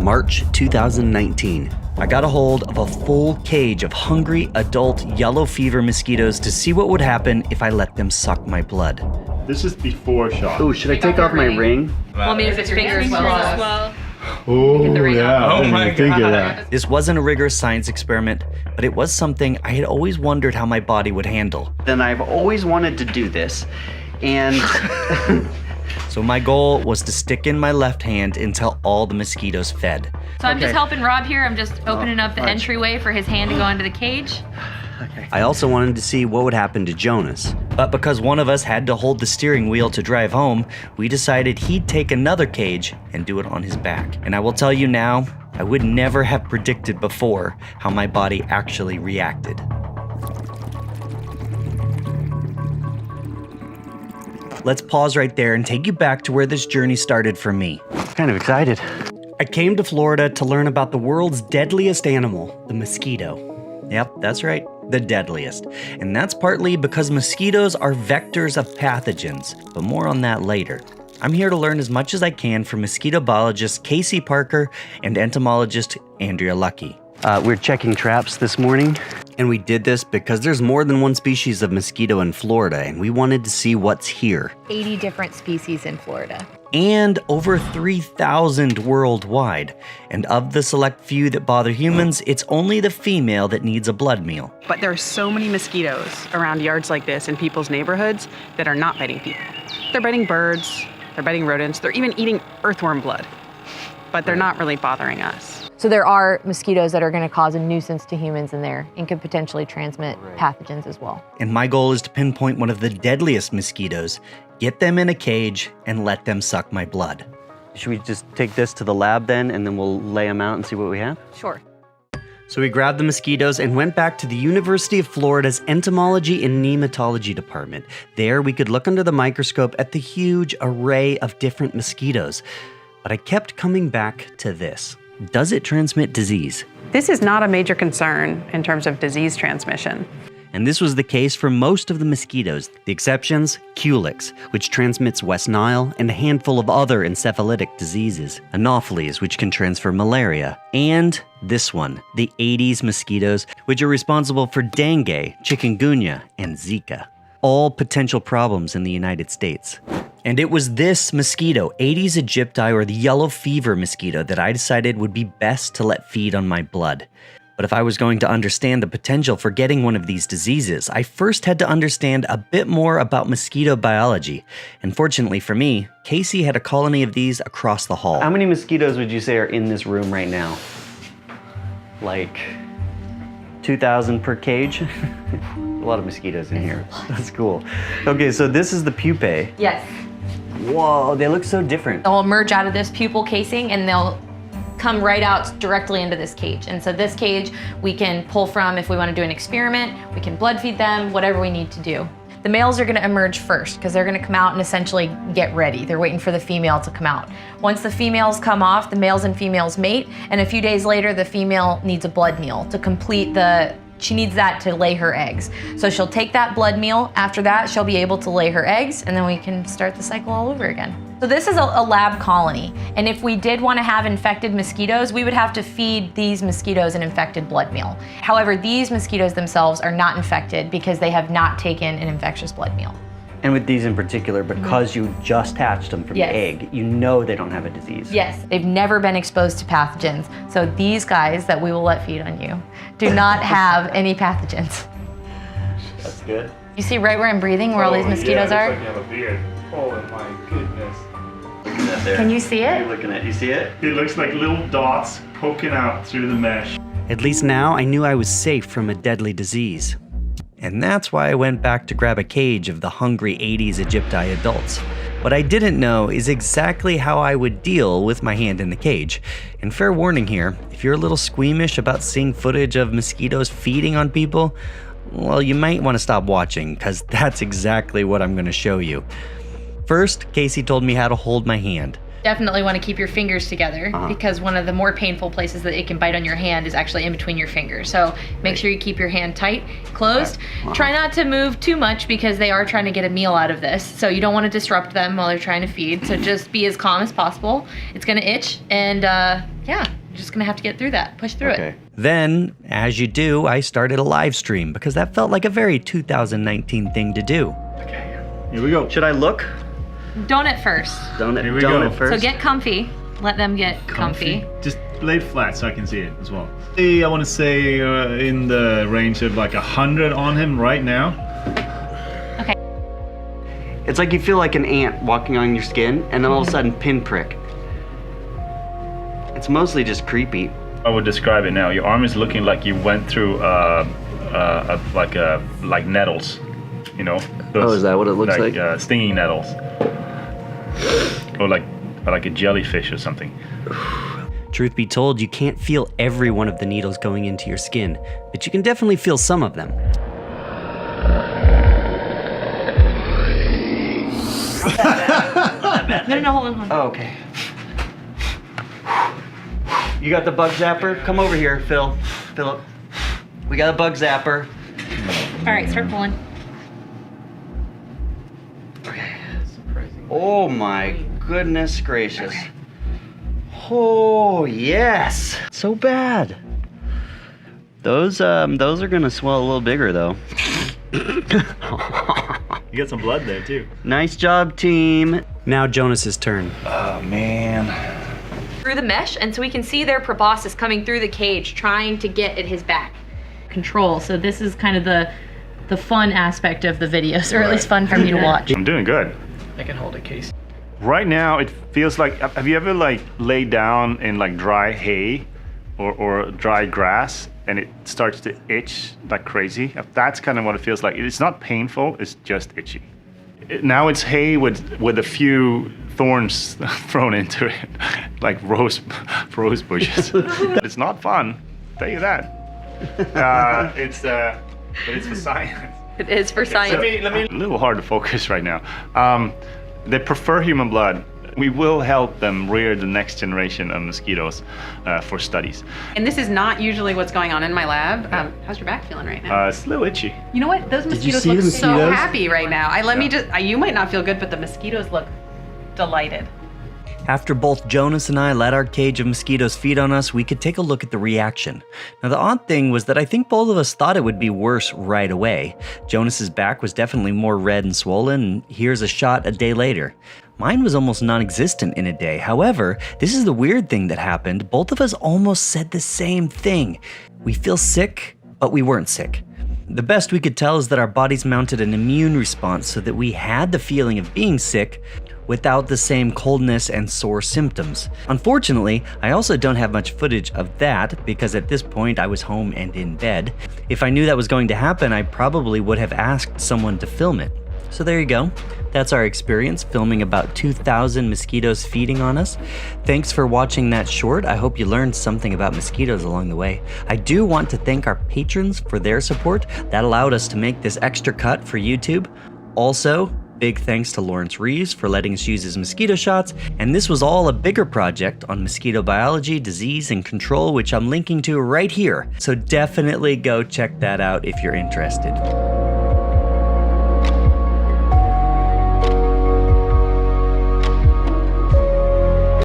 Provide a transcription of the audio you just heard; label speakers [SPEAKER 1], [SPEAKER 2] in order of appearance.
[SPEAKER 1] March 2019. I got a hold of a full cage of hungry adult yellow fever mosquitoes to see what would happen if I let them suck my blood.
[SPEAKER 2] This is before shock.
[SPEAKER 1] Oh, should I take off my ring?
[SPEAKER 3] Want me to fit your fingers as well?
[SPEAKER 2] Oh, yeah.
[SPEAKER 4] Oh my
[SPEAKER 2] Think of
[SPEAKER 4] God.
[SPEAKER 2] that.
[SPEAKER 1] This wasn't a rigorous science experiment, but it was something I had always wondered how my body would handle. Then I've always wanted to do this, and so my goal was to stick in my left hand until all the mosquitoes fed.
[SPEAKER 3] So I'm just helping Rob here. I'm just opening up the entryway for his hand to go into the cage.
[SPEAKER 1] I also wanted to see what would happen to Jonas. But because one of us had to hold the steering wheel to drive home, we decided he'd take another cage and do it on his back. And I will tell you now, I would never have predicted before how my body actually reacted. Let's pause right there and take you back to where this journey started for me. Kind of excited. I came to Florida to learn about the world's deadliest animal, the mosquito. Yep, that's right, the deadliest. And that's partly because mosquitoes are vectors of pathogens, but more on that later. I'm here to learn as much as I can from mosquito biologist Casey Parker and entomologist Andrea Lucky. We're checking traps this morning, and we did this because there's more than one species of mosquito in Florida, and we wanted to see what's here.
[SPEAKER 5] 80 different species in Florida.
[SPEAKER 1] And over 3,000 worldwide. And of the select few that bother humans, it's only the female that needs a blood meal.
[SPEAKER 6] But there are so many mosquitoes around yards like this in people's neighborhoods that are not biting people. They're biting birds, they're biting rodents, they're even eating earthworm blood. But they're not really bothering us.
[SPEAKER 5] So there are mosquitoes that are going to cause a nuisance to humans in there and could potentially transmit pathogens as well.
[SPEAKER 1] And my goal is to pinpoint one of the deadliest mosquitoes, get them in a cage, and let them suck my blood. Should we just take this to the lab then, and then we'll lay them out and see what we have?
[SPEAKER 5] Sure.
[SPEAKER 1] So we grabbed the mosquitoes and went back to the University of Florida's Entomology and Nematology department. There we could look under the microscope at the huge array of different mosquitoes. But I kept coming back to this. Does it transmit disease?
[SPEAKER 6] This is not a major concern in terms of disease transmission.
[SPEAKER 1] And this was the case for most of the mosquitoes. The exceptions, Culex, which transmits West Nile, and a handful of other encephalitic diseases, Anopheles, which can transfer malaria, and this one, the Aedes mosquitoes, which are responsible for dengue, chikungunya, and Zika. All potential problems in the United States. And it was this mosquito, Aedes aegypti, or the yellow fever mosquito, that I decided would be best to let feed on my blood. But if I was going to understand the potential for getting one of these diseases, I first had to understand a bit more about mosquito biology. And fortunately for me, Casey had a colony of these across the hall. How many mosquitoes would you say are in this room right now? Like 2,000 per cage? A lot of mosquitoes in here. That's cool. Okay, so this is the pupae.
[SPEAKER 3] Yes.
[SPEAKER 1] Whoa, they look so different.
[SPEAKER 3] They'll emerge out of this pupal casing and they'll come right out directly into this cage. And so this cage we can pull from if we want to do an experiment, we can blood feed them, whatever we need to do. The males are going to emerge first because they're going to come out and essentially get ready. They're waiting for the female to come out. Once the females come off, the males and females mate, and a few days later the female needs a blood meal to complete she needs that to lay her eggs. So she'll take that blood meal. After that, she'll be able to lay her eggs, and then we can start the cycle all over again. So this is a lab colony, and if we did want to have infected mosquitoes, we would have to feed these mosquitoes an infected blood meal. However, these mosquitoes themselves are not infected because they have not taken an infectious blood meal.
[SPEAKER 1] And with these in particular, because you just hatched them from the egg, you know they don't have a disease.
[SPEAKER 3] Yes, they've never been exposed to pathogens. So these guys that we will let feed on you do not have any pathogens.
[SPEAKER 1] That's good.
[SPEAKER 3] You see right where I'm breathing, where all these mosquitoes are?
[SPEAKER 4] Like you have a beard. Oh my goodness.
[SPEAKER 1] Look at that there.
[SPEAKER 3] Can you see it?
[SPEAKER 1] You're looking at, you see it?
[SPEAKER 2] It looks like little dots poking out through the mesh.
[SPEAKER 1] At least now I knew I was safe from a deadly disease. And that's why I went back to grab a cage of the hungry Aedes aegypti adults. What I didn't know is exactly how I would deal with my hand in the cage. And fair warning here, if you're a little squeamish about seeing footage of mosquitoes feeding on people, well, you might want to stop watching, because that's exactly what I'm going to show you. First, Casey told me how to hold my hand.
[SPEAKER 3] Definitely want to keep your fingers together because one of the more painful places that it can bite on your hand is actually in between your fingers. So make sure you keep your hand tight, closed. Try not to move too much because they are trying to get a meal out of this. So you don't want to disrupt them while they're trying to feed. So just be as calm as possible. It's going to itch and yeah, you're just gonna have to get through that, push through it.
[SPEAKER 1] Then, as you do, I started a live stream because that felt like a very 2019 thing to do.
[SPEAKER 2] Okay, here we go.
[SPEAKER 1] Should I look?
[SPEAKER 3] Don't at first.
[SPEAKER 1] Don't
[SPEAKER 2] Here we
[SPEAKER 1] don't
[SPEAKER 2] go.
[SPEAKER 1] at first.
[SPEAKER 3] So get comfy. Let them get comfy.
[SPEAKER 2] Just lay it flat so I can see it as well. I want to say in the range of like 100 on him right now.
[SPEAKER 3] Okay.
[SPEAKER 1] It's like you feel like an ant walking on your skin, and then all of a sudden, pinprick. It's mostly just creepy.
[SPEAKER 2] I would describe it now. Your arm is looking like you went through like nettles, you know.
[SPEAKER 1] Is that what it looks like?
[SPEAKER 2] Stinging nettles, or like a jellyfish or something.
[SPEAKER 1] Truth be told, you can't feel every one of the needles going into your skin, but you can definitely feel some of them.
[SPEAKER 3] No, hold on.
[SPEAKER 1] Oh, okay. You got the bug zapper? Come over here, Philip. We got a bug zapper.
[SPEAKER 3] All right, start pulling.
[SPEAKER 1] Oh my goodness gracious. Oh yes. So bad. Those are gonna swell a little bigger though.
[SPEAKER 2] You got some blood there too.
[SPEAKER 1] Nice job, team. Now Jonas's turn.
[SPEAKER 2] Oh man.
[SPEAKER 3] Through the mesh, and so we can see their proboscis coming through the cage, trying to get at his back. Control. So this is kind of the fun aspect of the videos, or at least fun for me to watch.
[SPEAKER 2] I'm doing good.
[SPEAKER 4] I can hold a case.
[SPEAKER 2] Right now, it feels like, have you ever like laid down in like dry hay or dry grass and it starts to itch like crazy? That's kind of what it feels like. It's not painful, it's just itchy. Now it's hay with a few thorns thrown into it, like rose bushes. It's not fun, I'll tell you that. But it's for science.
[SPEAKER 3] It is for science.
[SPEAKER 2] Let me. A little hard to focus right now. They prefer human blood. We will help them rear the next generation of mosquitoes for studies.
[SPEAKER 6] And this is not usually what's going on in my lab. How's your back feeling right now?
[SPEAKER 2] It's a little itchy.
[SPEAKER 6] You know what? Those mosquitoes
[SPEAKER 1] see
[SPEAKER 6] look
[SPEAKER 1] the
[SPEAKER 6] so
[SPEAKER 1] mosquitoes?
[SPEAKER 6] happy right now. You might not feel good, but the mosquitoes look delighted.
[SPEAKER 1] After both Jonas and I let our cage of mosquitoes feed on us, we could take a look at the reaction. Now the odd thing was that I think both of us thought it would be worse right away. Jonas's back was definitely more red and swollen, and here's a shot a day later. Mine was almost non-existent in a day. However, this is the weird thing that happened. Both of us almost said the same thing. We feel sick, but we weren't sick. The best we could tell is that our bodies mounted an immune response so that we had the feeling of being sick without the same coldness and sore symptoms. Unfortunately, I also don't have much footage of that because at this point I was home and in bed. If I knew that was going to happen, I probably would have asked someone to film it. So there you go. That's our experience filming about 2,000 mosquitoes feeding on us. Thanks for watching that short. I hope you learned something about mosquitoes along the way. I do want to thank our patrons for their support. That allowed us to make this extra cut for YouTube. Also, big thanks to Lawrence Reeves for letting us use his mosquito shots, and this was all a bigger project on mosquito biology, disease, and control, which I'm linking to right here. So definitely go check that out if you're interested.